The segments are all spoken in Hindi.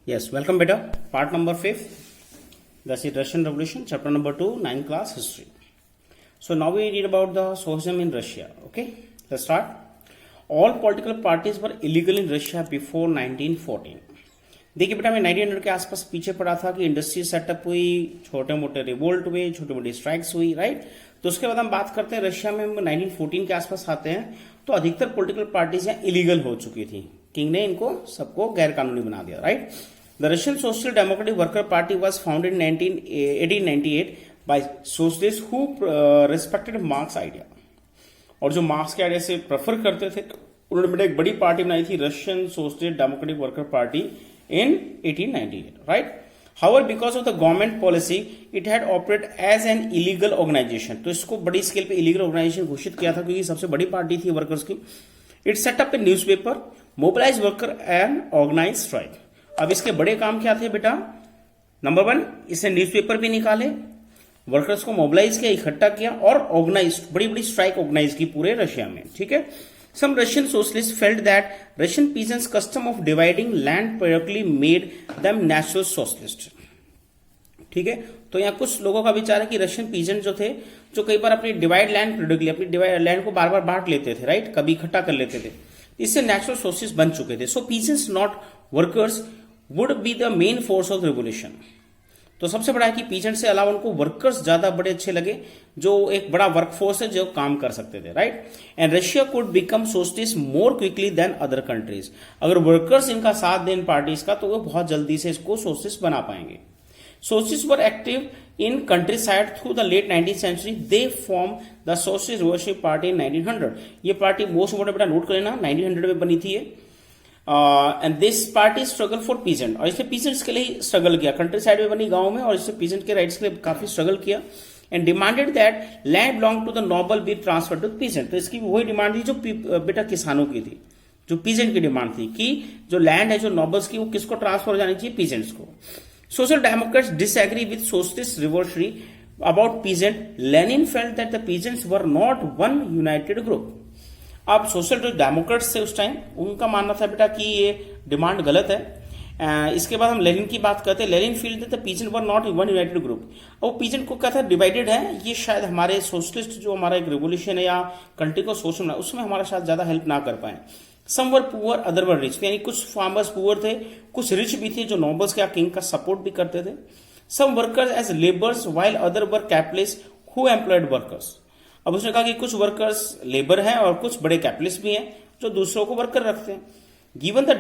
Yes, welcome beta. Part number 5. That's it, Russian Revolution, chapter number 2, 9th class history. So now we read about the socialism in Russia. Okay, let's start. All political parties were illegal in Russia before 1914. देखिए बेटा, मैं 1900 के आसपास पीछे पड़ा था कि इंडस्ट्री सेटअप हुई, छोटे मोटे रिवोल्ट हुए, छोटी मोटी स्ट्राइक्स हुई, राइट। तो उसके बाद हम बात करते हैं रशिया में 1914 के आसपास आते हैं तो अधिकतर पॉलिटिकल पार्टीज यहाँ इलीगल हो चुकी थी। किंग ने इनको सबको गैर कानूनी बना दिया, right. The Russian social democratic worker party was founded in 1898 by socialist who respected Marx idea. और जो मार्क्स के आइडिया से प्रेफर करते थे उन्होंने एक बड़ी पार्टी बनाई थी, Russian socialist democratic worker party in 1898, right? However, because of the government policy, it had operated as an illegal organization. तो इसको बड़ी स्केल पे illegal organization घोषित किया था क्योंकि सबसे बड़ी पार्टी थी वर्कर्स की। It set up a newspaper, mobilized worker and organized strike. अब इसके बड़े काम क्या थे बेटा? नंबर 1, इसने न्यूज़पेपर भी निकाले, वर्कर्स को मोबिलाइज किया, इकट्ठा किया और ऑर्गेनाइज बड़ी बड़ी स्ट्राइक ऑर्गेनाइज की पूरे रशिया में, ठीक है। Some Russian socialists felt that Russian peasants' custom of dividing land periodically made them natural socialists. ठीक है, तो यहाँ कुछ लोगों का विचार है कि रशियन पीजेंट जो थे, जो कई बार अपनी डिवाइड लैंड periodically अपनी डिवाइड लैंड को बार बार बांट लेते थे, राइट, कभी इकट्ठा कर लेते थे, इससे नेचुरल सोशलिस्ट बन चुके थे। So peasants not workers would be the main force of revolution. तो सबसे बड़ा है कि पीजेंट से अलावा उनको वर्कर्स ज्यादा बड़े अच्छे लगे, जो एक बड़ा वर्कफोर्स है जो काम कर सकते थे, right. And Russia could become socialist more quickly than other countries. अगर वर्कर्स इनका साथ दें पार्टीज का तो वो बहुत जल्दी से इसको सोशलिस्ट बना पाएंगे। Socialist were active in countryside through the late 19th century. They form the socialist revolutionary party in 1900। ये पार्टी मोस्ट इम्पोर्टेंट बेटा नोट कर लेना, 1900 में बनी थी ये। And this party struggle for peasant, और इसने पीजेंट्स के लिए स्ट्रगल किया, कंट्री साइड में बनी गांव में, और इसने पीजेंट के राइट्स के लिए काफी स्ट्रगल किया। And demanded that land belong to the noble be transfer to peasant. तो इसकी वही डिमांड थी जो बेटा किसानों की थी, जो पीजेंट की डिमांड थी कि जो लैंड है जो नोबल्स की वो किसको ट्रांसफर हो जानी चाहिए, पीजेंट्स को। Social Democrats disagree with socialist revolutionary about peasant. Lenin felt that the peasants were not one United group. अब सोशल जो डेमोक्रेट्स थे उस टाइम, उनका मानना था बेटा कि ये डिमांड गलत है। इसके बाद हम लेनिन की बात करते हैं। Lenin feel the peasant were not one United group. और पीजेंट को कहता है डिवाइडेड है, ये शायद हमारे सोशलिस्ट जो हमारा एक रेवोल्यूशन है या कंट्री को सोशल बना उसमें हमारा शायद ज्यादा हेल्प ना कर पाए। सम वर पुअर अदर वर रिच, यानी कुछ फार्मर्स पुअर थे, कुछ रिच भी थे जो नोबल्स या किंग का सपोर्ट भी करते थे। Some workers as labours while other were capitalist who employed workers. अब उसने कहा कि कुछ वर्कर्स लेबर हैं और कुछ बड़े कैपिटलिस्ट भी हैं जो दूसरों को वर्कर रखते हैं। Given the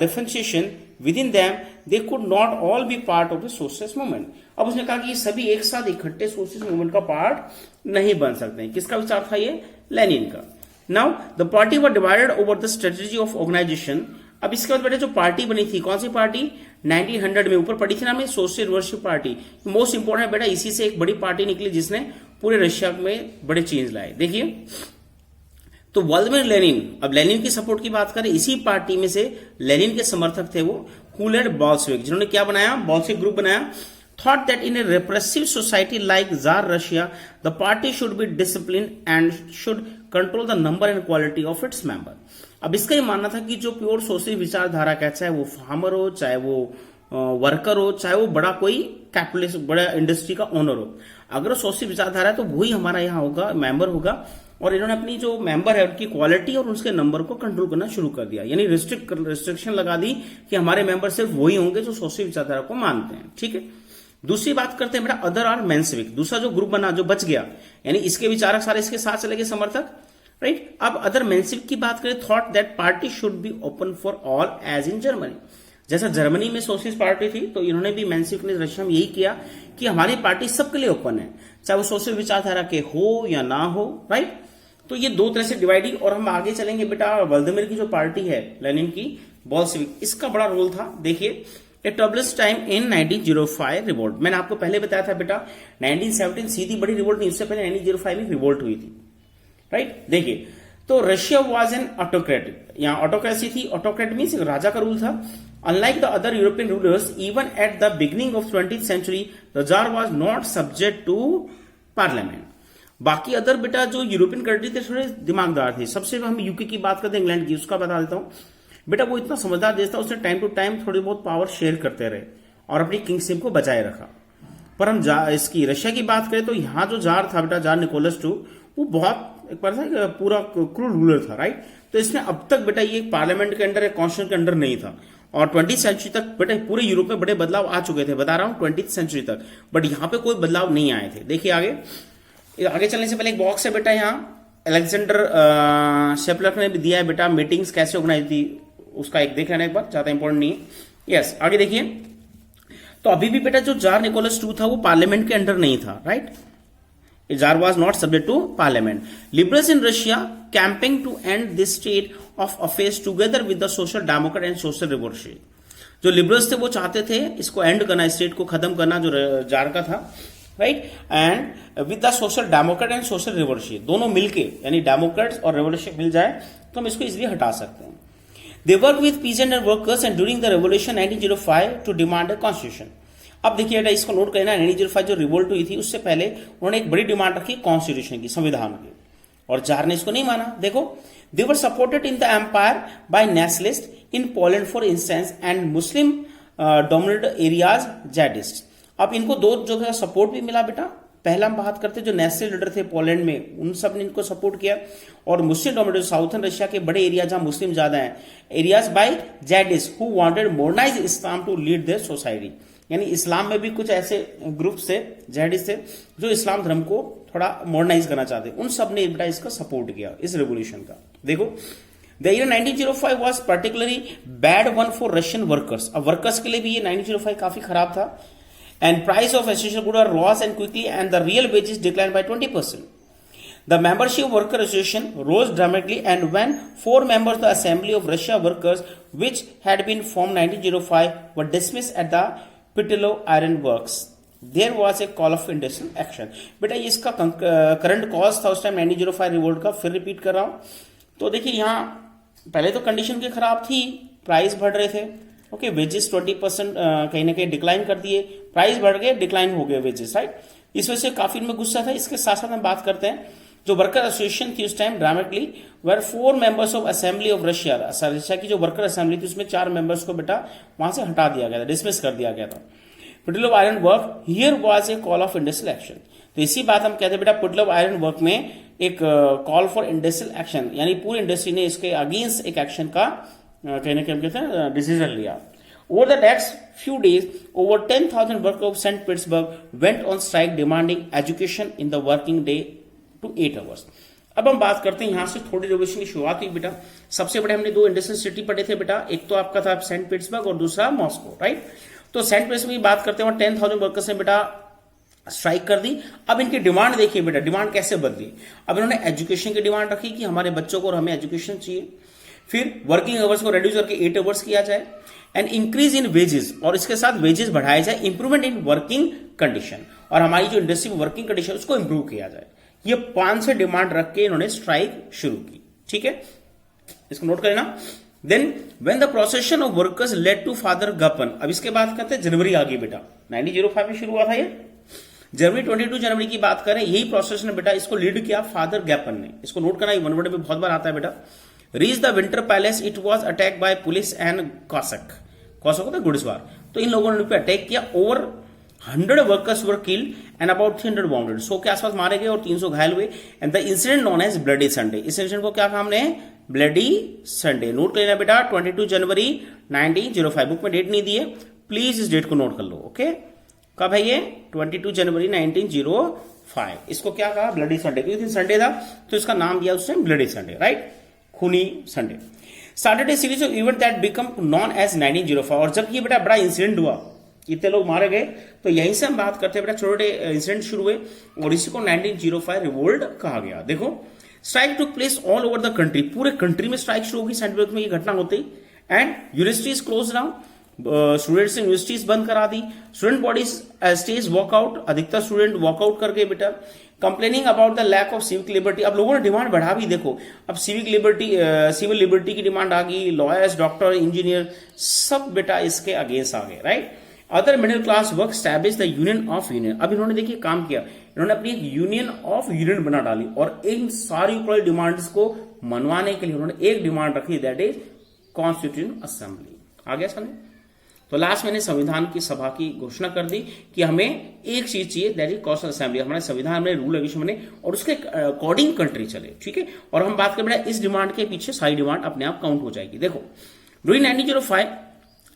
differentiation with in them they could not all B part of the socialist movement. अब उसने कहा कि ये सभी एक साथ इकट्ठे सोशलिस्ट मूवमेंट का पार्ट नहीं बन सकते। किसका विचार था ये? लेनिन का। Now the party were divided over the strategy of organisation. अब इसके बाद बेटे जो पार्टी बनी थी, कौन सी पार्टी? 1900 में ऊपर पड़ी थी ना में socialist revolutionary party. Most important बेटा इसी से एक बड़ी पार्टी निकली जिसने पूरे रशिया में बड़े चेंज लाए। देखिए तो व्लादिमीर लेनिन, अब लेनिन की सपोर्ट की बात करें, इसी पार्टी में से लेनिन के समर्थक थे वो कूलेड बॉल्शेविक, जिन्होंने क्या बनाया? बॉल्शेविक ग्रुप बनाया। Thought that in a repressive society like tsar Russia the party should be discipline and should control the number and quality of its member. अब इसका ही मानना था कि जो प्योर सोशलिस्ट विचारधारा का, चाहे वो फार्मर हो, चाहे वो वर्कर हो, चाहे वो बड़ा कोई कैपिटलिस्ट बड़ा इंडस्ट्री का ओनर हो, अगर सोशलिस्ट विचारधारा है तो वही हमारा यहाँ होगा, मेंबर होगा। और इन्होंने अपनी जो मेंबर है उनकी क्वालिटी और उसके नंबर को कंट्रोल करना शुरू कर दिया, यानी रिस्ट्रिक्शन लगा दी कि हमारे मेंबर सिर्फ वही होंगे जो सोशलिस्ट विचारधारा को मानते हैं, ठीक है। दूसरी बात करते हैं बेटा अदर आर मेंसिविक। दूसरा जो ग्रुप बना जो बच गया, यानी इसके विचारक सारे इसके साथ चले गए समर्थक, राइट। अब अदर मेंसिविक की बात करें, thought that party should be open for all as in Germany. जैसा जर्मनी में सोशलिस्ट पार्टी थी तो इन्होंने भी मेंसिविक ने रशिया में यही किया कि हमारी पार्टी सबके लिए ओपन है, चाहे वो सोशल विचारधारा के हो या ना हो, राइट। तो ये दो तरह से डिवाइडिंग। और हम आगे चलेंगे बेटा, व्लादिमीर की जो पार्टी है लेनिन की बॉल्शेविक, इसका बड़ा रोल था। देखिए ए टर्बुलेंस टाइम इन 1905 रिवोल्ट। मैंने आपको पहले बताया था बेटा 1917 सीधी बड़ी रिवोल्ट नहीं, उससे पहले 1905 में रिवोल्ट हुई थी, राइट। देखिए तो रशिया वाज एन ऑटोक्रेटिक, यहाँ ऑटोक्रेसी थी। ऑटोक्रेट मीन्स राजा का रूल था। Unlike the other European rulers, even at the beginning of 20th century, the Tsar was not subject to parliament. बाकी अदर बेटा जो यूरोपियन कंट्री थे थोड़े दिमागदार थे। सबसे हम यूके की बात करते हैं, इंग्लैंड की, उसका बता देता हूं। बेटा वो इतना समझदार देश था, उसने टाइम टू टाइम थोड़ी बहुत पावर शेयर करते रहे और अपनी किंगशिप को बचाए रखा। पर हम इसकी रशिया की बात करें तो यहाँ जो जार था बेटा, जार निकोलस II, वो बहुत एक बार था पूरा क्रूर रूलर था, राइट। तो इसने अब तक बेटा ये पार्लियामेंट के अंडर या कॉन्स्टिट्यूशन के अंडर नहीं था। और 20th सेंचुरी तक बेटा पूरे यूरोप में बड़े बदलाव आ चुके थे, बता रहा हूं 20th सेंचुरी तक, बट यहाँ पे कोई बदलाव नहीं आए थे। देखिए आगे चलने से पहले एक बॉक्स है बेटा, यहाँ अलेक्जेंडर शेपलर ने भी दिया है बेटा, मीटिंग्स कैसे ऑर्गेनाइज थी उसका एक देख लेना एक बार, ज्यादा इंपॉर्टेंट नहीं है। यस, आगे देखिए। तो अभी भी बेटा जो जार निकोलस II था वो पार्लियामेंट के अंडर नहीं था, right. Tsar was not subject to parliament. Liberals in Russia camping to end this state of affairs together with the social democrat and social revolution. जो लिबरल्स थे वो चाहते थे इसको एंड करना, स्टेट को खत्म करना जो जार का था, right, and with the social democrat and social revolution, दोनों मिलके यानी डेमोक्रेट्स और रिवॉल्यूशन मिल जाए तो हम इसको इजीली हटा सकते हैं। They work with peasant and workers and during the revolution 1905 to demand a constitution. अब देखिए बेटा इसको नोट करना, 1905 जो रिवोल्ट हुई थी उससे पहले उन्होंने एक बड़ी डिमांड रखी कॉन्स्टिट्यूशन की, संविधान की, और जार ने इसको नहीं माना। देखो, they were supported in the empire by nationalist in Poland for instance and Muslim dominated areas jadidist. अब इनको दो जगह सपोर्ट भी मिला बेटा। पहला हम बात करते जो नेशनल लीडर थे पोलैंड में, उन सब ने इनको सपोर्ट किया, और मुस्लिम डोमिनेटेड साउथर्न रशिया के बड़े एरिया जहां मुस्लिम ज्यादा हैं, areas by jadidist who wanted modernize Islam to lead their society. यानी इस्लाम में भी कुछ ऐसे ग्रुप थे, जेडिस्ट थे, जो इस्लाम धर्म को थोड़ा मॉडर्नाइज करना चाहते, उन सब ने बेटा इसका सपोर्ट किया, इस रेवोल्यूशन का। देखो, the year 1905 was particularly bad one for Russian workers. अब वर्कर्स के लिए भी ये 1905 काफी खराब था। And price of essential good are rose and quickly and the real wages decline by 20%. The membership of worker association rose dramatically, and when 4 members of the Assembly of Russia workers, which had been formed 1905, were dismissed at the Pitilov Iron Works, there was a call of industrial action. बेटा ये इसका करंट कॉज था उस टाइम 1905 रिवोल्ट का, फिर रिपीट कर रहा हूं। तो देखिए यहाँ पहले तो कंडीशन की खराब थी, प्राइस बढ़ रहे थे, ओके, वेजेस 20% कहीं ना कहीं डिक्लाइन कर दिए, प्राइस बढ़ गए, डिक्लाइन हो गए वेजेस, राइट। इस वजह से काफी इनमें गुस्सा था। इसके साथ साथ हम बात करते हैं जो वर्कर एसोसिएशन थी उस time dramatically, where 4 members of assembly of Russia, Russia की जो वर्कर असेंबली थी उसमें 4 मेंबर्स को बेटा वहां से हटा दिया गया था, डिसमिस कर दिया गया था। Putilov iron work here was a call of industrial action. तो इसी बात हम कहते हैं बेटा पिटिलोव आयरन वर्क में एक कॉल फॉर इंडस्ट्रियल एक्शन, यानी पूरी इंडस्ट्री ने इसके अगेंस्ट एक एक्शन का कहने के हम कहते हैं डिसीजन लिया। Over the next few days, over 10,000 workers of St. Petersburg went on strike demanding education in the working day to 8 hours. अब हम बात करते हैं यहां से थोड़ी रेवोल्यूशन की शुरुआत हुई बेटा। सबसे बड़े हमने 2 इंडस्ट्रियल सिटी पढ़े थे बेटा, एक तो आपका था सेंट पीटर्सबर्ग और दूसरा मॉस्को, राइट। तो सेंट पीटर्सबर्ग की बात करते हैं, 10,000 वर्कर्स ने बेटा स्ट्राइक कर दी। अब इनकी डिमांड देखिए बेटा, डिमांड कैसे बदली। अब इन्होंने एजुकेशन की डिमांड रखी कि हमारे बच्चों को और हमें एजुकेशन चाहिए, फिर वर्किंग आवर्स को रिड्यूस करके 8 आवर्स किया जाए, एंड इंक्रीज इन वेजेस, और इसके साथ वेजेस बढ़ाए जाए, इंप्रूवमेंट इन वर्किंग कंडीशन, और हमारी जो इंडस्ट्री में वर्किंग कंडीशन उसको इंप्रूव किया जाए। ये 5 से डिमांड रख के इन्होंने स्ट्राइक शुरू की, ठीक है, इसको नोट करना। Then when the procession of workers led to father Gapon, अब इसके बाद कहते हैं जनवरी आ गई बेटा, 1905 में शुरू हुआ था ये, जनवरी 22 जनवरी की बात करें, यही प्रोसेशन बेटा इसको लीड किया फादर गैपन ने। इसको नोट करना, वन वर्ड में बहुत बार आता है बेटा। Reach the winter palace, it was attack by police and Cossack होता है घुड़सवार, तो इन लोगों ने अटैक किया। Over 100 workers were killed and about 300 wounded, 100 के आसपास मारे गए और 300 घायल हुए। And the incident known as bloody Sunday, इस इंसिडेंट को क्या कहा हमने, ब्लडी संडे। नोट कर लेना बेटा, 22 जनवरी 1905, बुक में डेट नहीं दी है, प्लीज इस डेट को नोट कर लो, ओके। कब है ये, 22 जनवरी 1905। इसको क्या कहा, ब्लडी संडे, क्योंकि संडे था तो इसका नाम दिया उस टाइम ब्लडी संडे, राइट, खूनी Sunday. Started a series of event that become known as 1905, और जब ये बेटा बड़ा इंसिडेंट हुआ, इतने लोग मारे गए, तो यहीं से हम बात करते हैं बेटा छोटे इंसिडेंट शुरू हुए, और इसी को 1905 रिवोल्ट कहा गया। देखो, strike took place all over the country, पूरे कंट्री में स्ट्राइक शुरू होगी सेंट पीटर्सबर्ग में ये घटना होती, and universities close down, students ने यूनिवर्सिटीज बंद करा दी, स्टूडेंट बॉडीज स्टेज वॉकआउट, अधिकतर स्टूडेंट वॉकआउट कर गए बेटा, complaining about the lack of civic liberty. अब लोगों ने डिमांड बढ़ा भी, देखो अब सिविक लिबर्टी, सिविल लिबर्टी की डिमांड आ गई, लॉयर्स, डॉक्टर, इंजीनियर सब बेटा इसके अगेंस्ट आ गए, right. Other middle class work establish the union of union, अब इन्होंने देखिए काम किया, इन्होंने अपनी एक यूनियन ऑफ यूनियन बना डाली, और इन सारी डिमांड्स को मनवाने के लिए उन्होंने एक डिमांड रखी, दैट इज कॉन्स्टिट्यूएंट असेंबली। आ गया समझ? तो लास्ट मैंने संविधान की सभा की घोषणा कर दी कि हमें एक चीज चाहिए, दैट इज कॉन्स्टिट्यूएंट असेंबली। हमारे संविधान में रूल रेगुलेशन बने और उसके अकॉर्डिंग कंट्री चले, ठीक है। और हम बात करें बेटा इस डिमांड के पीछे सारी डिमांड अपने आप काउंट हो जाएगी। देखो during 1905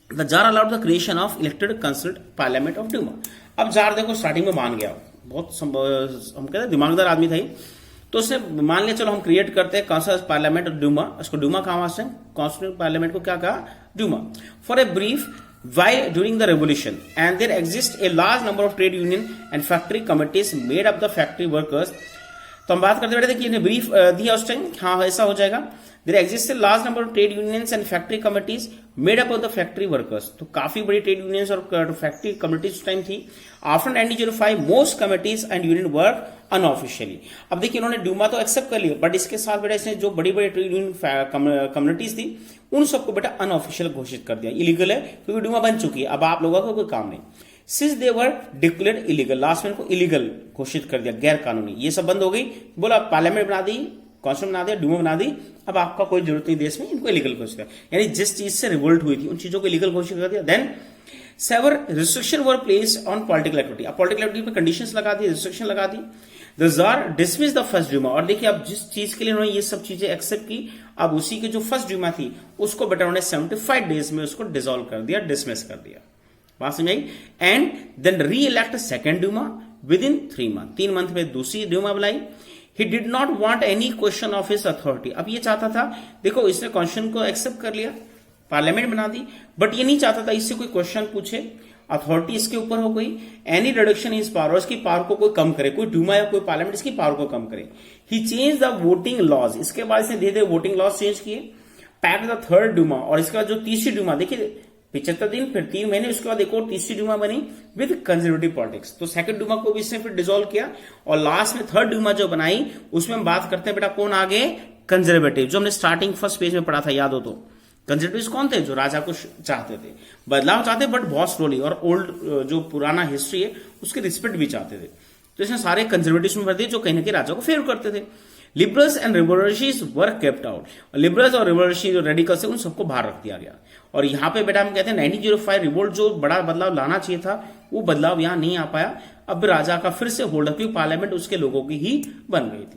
the tsar allowed the creation of elected consult parliament of Duma. अब जार देखो स्टार्टिंग में मान गया, बहुत हम कहते हैं दिमागदार आदमी था, तो उसने मान लिया चलो हम क्रिएट करते हैं कंसल्ट पार्लियामेंट ऑफ ड्यूमा। उसको ड्यूमा कहा से कॉन्स्टिट्यूएंट पार्लियामेंट को क्या कहा? Duma. For a brief while during the revolution and there exists a large number of trade union and factory committees made up the factory workers। तो हम बात करते बैठे थे कि ब्रीफ दिया उस टाइम, हाँ ऐसा हो जाएगा। There exist a large number of trade unions and factory committees made up of the factory workers. तो काफी बड़ी ट्रेड यूनियंस और फैक्ट्री कमिटीज उस टाइम थी। After 1905 most committees and union work unofficially. अब देखिए इन्होंने ड्यूमा तो एक्सेप्ट कर लिया, बट इसके साथ बेटा इसने जो बड़ी बड़ी ट्रेड यूनियन कम्युनिटीज थी उन सबको बेटा अनऑफिशियल घोषित कर दिया। इलीगल है क्योंकि ड्यूमा बन चुकी है, अब आप लोगों का कोई काम नहीं। Since they were declared illegal, last में इनको इलीगल घोषित कर दिया, गैर कानूनी। ये सब बंद हो गई, बोला पार्लियामेंट बना दी, कॉन्स्टिट्यूशन बना दिया, ड्यूमा बना दी, अब आपका कोई जरूरत नहीं देश में, इनको इलीगल घोषित कर। यानी जिस चीज से रिवोल्ट हुई थी उन चीजों को इलीगल घोषित कर दिया। Then severe restriction were placed on political activity. अब पॉलिटिकल एक्टिविटी पे कंडीशंस लगा दी, रिस्ट्रिक्शन लगा दी। The tsar dismiss the first Duma. और देखिए अब जिस चीज के लिए उन्होंने ये सब चीजें एक्सेप्ट की, अब उसी की जो फर्स्ट ड्यूमा थी उसको बेटा उन्होंने 75 डेज में उसको डिसॉल्व कर दिया, डिसमिस कर दिया। बात समझ आई? And then reelect second Duma within 3 month. 3 month में दूसरी ड्यूमा बुलाई। He did not want any question of his authority. अब ये चाहता था, देखो इसने कॉन्स्टिट्यूशन को एक्सेप्ट कर लिया, पार्लियामेंट बना दी, बट ये नहीं चाहता था इससे कोई क्वेश्चन पूछे, अथॉरिटी इसके ऊपर हो गई। एनी रिडक्शन इन पावर, इसकी पावर को कोई कम करे, कोई ड्यूमा या कोई पार्लियामेंट इसकी पावर को कम करे। He change the voting laws. इसके बाद इसने धीरे धीरे वोटिंग लॉज चेंज किए। Pack the third Duma. और इसके बाद जो तीसरी ड्यूमा, देखिए 75 दिन फिर 3 महीने उसके बाद एक और तीसरी ड्यूमा बनी विद कंजर्वेटिव पॉलिटिक्स। तो सेकंड ड्यूमा को भी इसने फिर डिसॉल्व किया और लास्ट में थर्ड ड्यूमा जो बनाई उसमें हम बात करते हैं बेटा कौन आगे? कंजर्वेटिव। जो हमने स्टार्टिंग फर्स्ट पेज में पढ़ा था, याद हो तो। कंजर्वेटिव कौन थे? जो राजा को चाहते थे, बदलाव चाहते बट बहुत स्लोली, और ओल्ड जो पुराना हिस्ट्री है उसके रिस्पेक्ट भी चाहते थे। तो इसने सारे कंजर्वेटिव्स में भर दिए जो कहीं ना कहीं राजा को फेवर करते थे। Liberals and revolutionaries were kept out. Liberals और रिवोल्यूशनरी जो रेडिकल्स है उन सबको बाहर रख दिया गया। और यहाँ पे बेटा हम कहते हैं 1905 रिवोल्ट जो बड़ा बदलाव लाना चाहिए था वो बदलाव यहाँ नहीं आ पाया। अब राजा का फिर से होल्ड, क्योंकि पार्लियामेंट उसके लोगों की ही बन गई थी।